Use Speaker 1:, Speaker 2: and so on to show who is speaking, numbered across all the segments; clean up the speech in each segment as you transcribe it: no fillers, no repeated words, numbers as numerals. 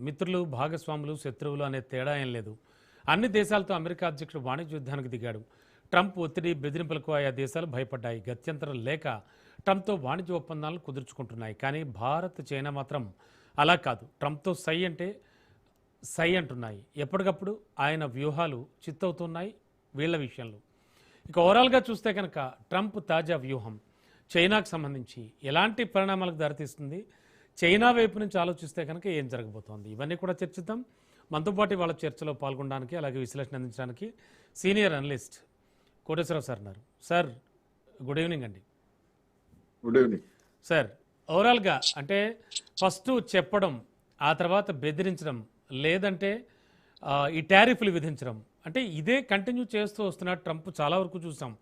Speaker 1: మిత్రులు, భాగస్వాములు, శత్రువులు అనే తేడా ఏం లేదు. అన్ని దేశాలతో అమెరికా అధ్యక్షుడు వాణిజ్య యుద్ధానికి దిగాడు. ట్రంప్ ఒత్తిడి, బెదిరింపులకు ఆయా దేశాలు భయపడ్డాయి. గత్యంతరం లేక ట్రంప్తో వాణిజ్య ఒప్పందాలను కుదుర్చుకుంటున్నాయి. కానీ భారత్, చైనా మాత్రం అలా కాదు. ట్రంప్తో సై అంటే సై అంటున్నాయి. ఎప్పటికప్పుడు ఆయన వ్యూహాలు చిత్తవుతున్నాయి వీళ్ల విషయంలో. ఇక ఓవరాల్గా చూస్తే కనుక ట్రంప్ తాజా వ్యూహం చైనాకు సంబంధించి ఎలాంటి పరిణామాలకు దారితీస్తుంది, చైనా వైపు నుంచి ఆలోచిస్తే కనుక ఏం జరగబోతోంది, ఇవన్నీ కూడా చర్చిద్దాం. మనతో పాటు వాళ్ళ చర్చలో పాల్గొనడానికి, అలాగే విశ్లేషణ అందించడానికి సీనియర్ అనలిస్ట్ కోటేశ్వరరావు సార్ ఉన్నారు. సార్ గుడ్ ఈవినింగ్ అండి.
Speaker 2: Good evening
Speaker 1: sir. ఓవరాల్గా అంటే ఫస్ట్ చెప్పడం, ఆ తర్వాత బెదిరించడం, లేదంటే ఈ టారిఫ్లు విధించడం, అంటే ఇదే కంటిన్యూ చేస్తూ వస్తున్న ట్రంప్ చాలా వరకు చూసాం.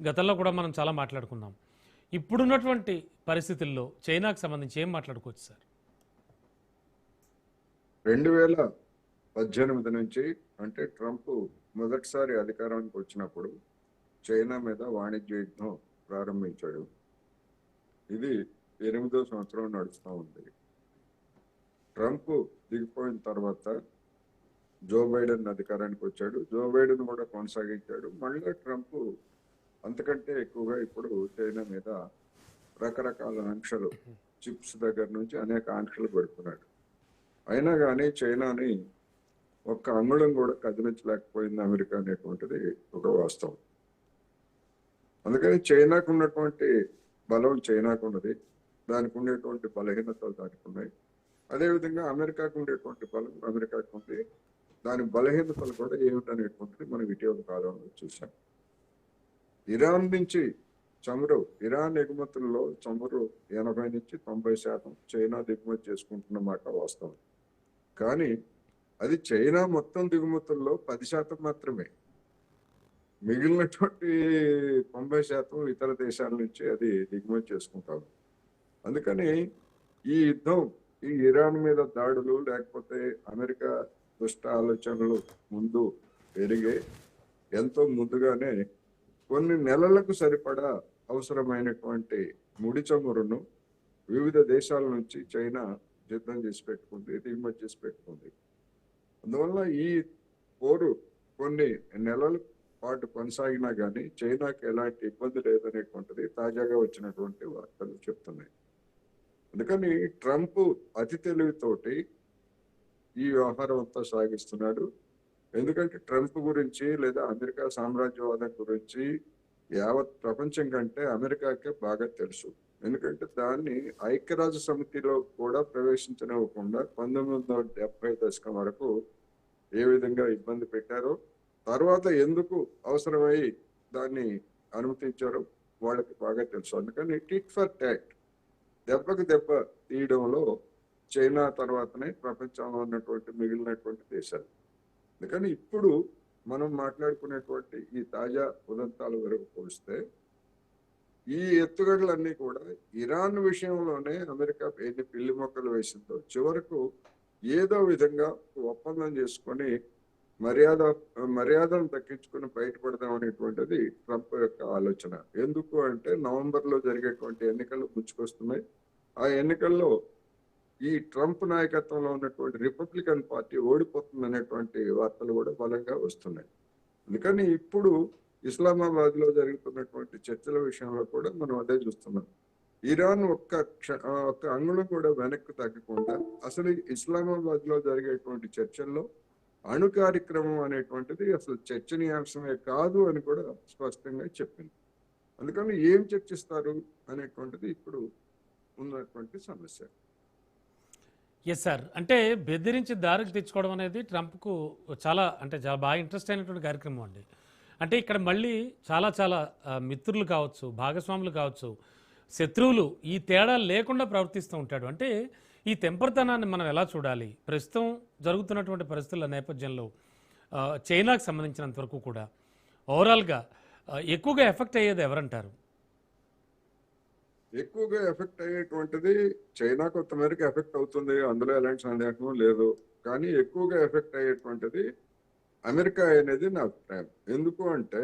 Speaker 1: గతంలో కూడా మనం చాలా మాట్లాడుకున్నాం. ఇప్పుడున్నటువంటి పరిస్థితుల్లో చైనాకు సంబంధించి ఏం మాట్లాడుకోవచ్చు సార్?
Speaker 2: 2018 నుంచి అంటే ట్రంప్ మొదటిసారి అధికారానికి వచ్చినప్పుడు చైనా మీద వాణిజ్య యుద్ధం ప్రారంభించాడు. ఇది 8వ సంవత్సరం నడుస్తూ ఉంది. ట్రంప్ దిగిపోయిన తర్వాత జో బైడెన్ అధికారానికి వచ్చాడు. జో బైడెన్ కూడా కొనసాగించాడు. మళ్ళీ ట్రంప్ అంతకంటే ఎక్కువగా ఇప్పుడు చైనా మీద రకరకాల ఆంక్షలు, చిప్స్ దగ్గర నుంచి అనేక ఆంక్షలు పెడుతున్నాడు. అయినా కానీ చైనాని ఒక్క అంగుళం కూడా కదిలించలేకపోయింది అమెరికా అనేటువంటిది ఒక వాస్తవం. అందుకని చైనాకు ఉన్నటువంటి బలం చైనాకు ఉన్నది, దానికి ఉండేటువంటి బలహీనతలు దానికి ఉన్నాయి. అదేవిధంగా అమెరికాకు ఉండేటువంటి బలం అమెరికాకు ఉంది, దాని బలహీనతలు కూడా ఏమిటనేటువంటిది మనం ఇటీవల కాలంలో చూసాం. ఇరాన్ నుంచి ఇరాన్ ఎగుమతుల్లో చమురు 80 నుంచి 90% చైనా దిగుమతి చేసుకుంటున్నమాట వాస్తవం. కానీ అది చైనా మొత్తం దిగుమతుల్లో 10% మాత్రమే. మిగిలినటువంటి 90% ఇతర దేశాల నుంచి అది దిగుమతి చేసుకుంటాము. అందుకని ఈ యుద్ధం, ఈ ఇరాన్ మీద దాడులు, లేకపోతే అమెరికా దుష్ట ఆలోచనలు ముందు పెరిగే ఎంతో ముందుగానే కొన్ని నెలలకు సరిపడా అవసరమైనటువంటి ముడి చమురును వివిధ దేశాల నుంచి చైనా సిద్ధం చేసి పెట్టుకుంది, దిగుమతి చేసి పెట్టుకుంది. అందువల్ల ఈ పోరు కొన్ని నెలల పాటు కొనసాగినా కానీ చైనాకి ఎలాంటి ఇబ్బంది లేదనేటువంటిది తాజాగా వచ్చినటువంటి వార్తలు చెప్తున్నాయి. అందుకని ట్రంప్ అతి తెలివితోటి ఈ వ్యవహారం అంతా సాగిస్తున్నాడు. ఎందుకంటే ట్రంప్ గురించి లేదా అమెరికా సామ్రాజ్యవాదం గురించి యావత్ ప్రపంచం కంటే అమెరికాకే బాగా తెలుసు. ఎందుకంటే దాన్ని ఐక్యరాజ్య సమితిలో కూడా ప్రవేశించనివ్వకుండా 1970 దశకం వరకు ఏ విధంగా ఇబ్బంది పెట్టారో, తర్వాత ఎందుకు అవసరమై దాన్ని అనుమతించారో వాళ్ళకి బాగా తెలుసు. అందుకని టిట్ ఫర్ టాట్, దెబ్బకు దెబ్బ తీయడంలో చైనా తర్వాతనే ప్రపంచంలో ఉన్నటువంటి మిగిలినటువంటి దేశాలు. అందుకని ఇప్పుడు మనం మాట్లాడుకునేటువంటి ఈ తాజా ఉదంతాల వరకు పోలిస్తే ఈ ఎత్తుగడలన్నీ కూడా ఇరాన్ విషయంలోనే అమెరికా ఎన్ని పిల్లి మొక్కలు వేసిందో చివరకు ఏదో విధంగా ఒప్పందం చేసుకొని మర్యాదను దక్కించుకుని బయటపడదాం అనేటువంటిది ట్రంప్ యొక్క ఆలోచన. ఎందుకు అంటే నవంబర్లో జరిగేటువంటి ఎన్నికలు ముంచుకొస్తున్నాయి. ఆ ఎన్నికల్లో ఈ ట్రంప్ నాయకత్వంలో ఉన్నటువంటి రిపబ్లికన్ పార్టీ ఓడిపోతుంది అనేటువంటి వార్తలు కూడా బలంగా వస్తున్నాయి. అందుకని ఇప్పుడు ఇస్లామాబాద్ లో జరుగుతున్నటువంటి చర్చల విషయంలో కూడా మనం అదే చూస్తున్నాం. ఇరాన్ ఒక్క అంగుళం కూడా వెనక్కి తగ్గకుండా అసలు ఇస్లామాబాద్ లో జరిగేటువంటి చర్చల్లో అణు కార్యక్రమం అనేటువంటిది అసలు చర్చనీయాంశమే కాదు అని కూడా స్పష్టంగా చెప్పింది. అందుకని ఏం చర్చిస్తారు అనేటువంటిది ఇప్పుడు ఉన్నటువంటి సమస్య.
Speaker 1: Yes sir. అంటే బెదిరించి దారికి తెచ్చుకోవడం అనేది ట్రంప్కు చాలా బాగా ఇంట్రెస్ట్ అయినటువంటి కార్యక్రమం అండి. అంటే ఇక్కడ మళ్ళీ చాలా మిత్రులు కావచ్చు, భాగస్వాములు కావచ్చు, శత్రువులు ఈ తేడా లేకుండా ప్రవర్తిస్తూ ఉంటాడు. అంటే ఈ తెంపరితనాన్ని మనం ఎలా చూడాలి? ప్రస్తుతం జరుగుతున్నటువంటి పరిస్థితుల నేపథ్యంలో చైనాకు సంబంధించినంత వరకు కూడా ఓవరాల్గా ఎక్కువగా ఎఫెక్ట్ అయ్యేది ఎవరంటారు?
Speaker 2: ఎక్కువగా ఎఫెక్ట్ అయ్యేటువంటిది చైనా కొంత మేరకు ఎఫెక్ట్ అవుతుంది, అందులో ఎలాంటి సందేహం లేదు. కానీ ఎక్కువగా ఎఫెక్ట్ అయ్యేటువంటిది అమెరికా అనేది నా అభిప్రాయం. ఎందుకు అంటే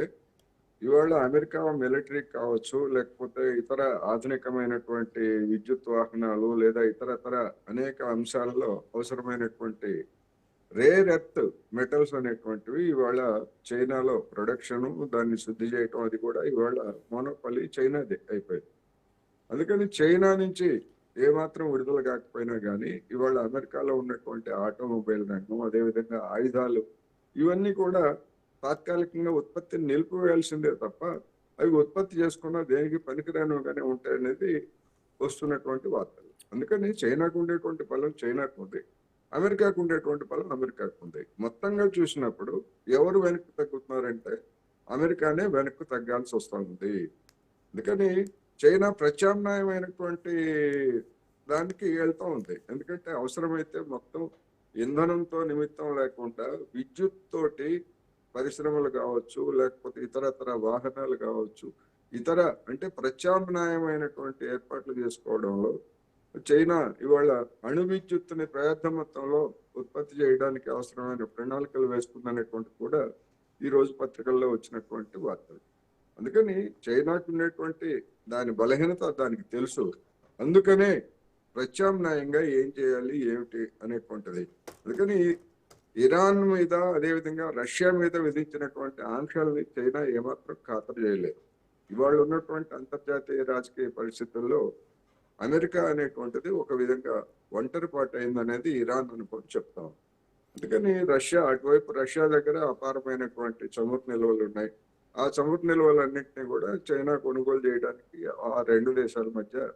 Speaker 2: ఇవాళ అమెరికా మిలిటరీ కావచ్చు, లేకపోతే ఇతర ఆధునికమైనటువంటి విద్యుత్ వాహనాలు లేదా ఇతరతర అనేక అంశాలలో అవసరమైనటువంటి రేర్ ఎర్త్ మెటల్స్ అనేటువంటివి ఇవాళ చైనాలో ప్రొడక్షన్, దాన్ని శుద్ధి చేయటం అది కూడా ఇవాళ మోనోపలి చైనాదే అయిపోయింది. అందుకని చైనా నుంచి ఏమాత్రం విడుదల కాకపోయినా కానీ ఇవాళ అమెరికాలో ఉన్నటువంటి ఆటోమొబైల్ రంగం, అదేవిధంగా ఆయుధాలు, ఇవన్నీ కూడా తాత్కాలికంగా ఉత్పత్తిని నిలిపివేయాల్సిందే తప్ప అవి ఉత్పత్తి చేసుకున్న దేనికి పనికిరానివిగానే ఉంటాయనేది వస్తున్నటువంటి వార్తలు. అందుకని చైనాకు ఉండేటువంటి బలం చైనాకు ఉంది, అమెరికాకు ఉండేటువంటి బలం అమెరికాకు ఉంది. మొత్తంగా చూసినప్పుడు ఎవరు వెనక్కి తగ్గుతున్నారంటే అమెరికానే వెనక్కి తగ్గాల్సి వస్తుంది. అందుకని చైనా ప్రత్యామ్నాయమైనటువంటి దానికి వెళ్తూ ఉంది. ఎందుకంటే అవసరమైతే మొత్తం ఇంధనంతో నిమిత్తం లేకుండా విద్యుత్ తోటి పరిశ్రమలు కావచ్చు, లేకపోతే ఇతరతర వాహనాలు కావచ్చు, ఇతర అంటే ప్రత్యామ్నాయమైనటువంటి ఏర్పాట్లు చేసుకోవడంలో చైనా ఇవాళ అణు విద్యుత్తుని ప్రయత్న మొత్తంలో ఉత్పత్తి చేయడానికి అవసరమైన ప్రణాళికలు వేస్తుందనేటువంటి కూడా ఈ రోజు పత్రికల్లో వచ్చినటువంటి వార్తలు. అందుకని చైనాకు ఉండేటువంటి దాని బలహీనత దానికి తెలుసు. అందుకనే ప్రత్యామ్నాయంగా ఏం చేయాలి ఏమిటి అనేటువంటిది. అందుకని ఇరాన్ మీద అదేవిధంగా రష్యా మీద విధించినటువంటి ఆంక్షల్ని చైనా ఏమాత్రం ఖాతరు చేయలేదు. ఇవాళ ఉన్నటువంటి అంతర్జాతీయ రాజకీయ పరిస్థితుల్లో అమెరికా అనేటువంటిది ఒక విధంగా ఒంటరి పాటు అయిందనేది ఇరాన్ అనుకొని చెప్తాం. అందుకని అటువైపు రష్యా దగ్గర అపారమైనటువంటి చమురు నిల్వలు ఉన్నాయి. ఆ చమురు నిల్వలన్నింటినీ కూడా చైనా కొనుగోలు చేయడానికి ఆ రెండు దేశాల మధ్య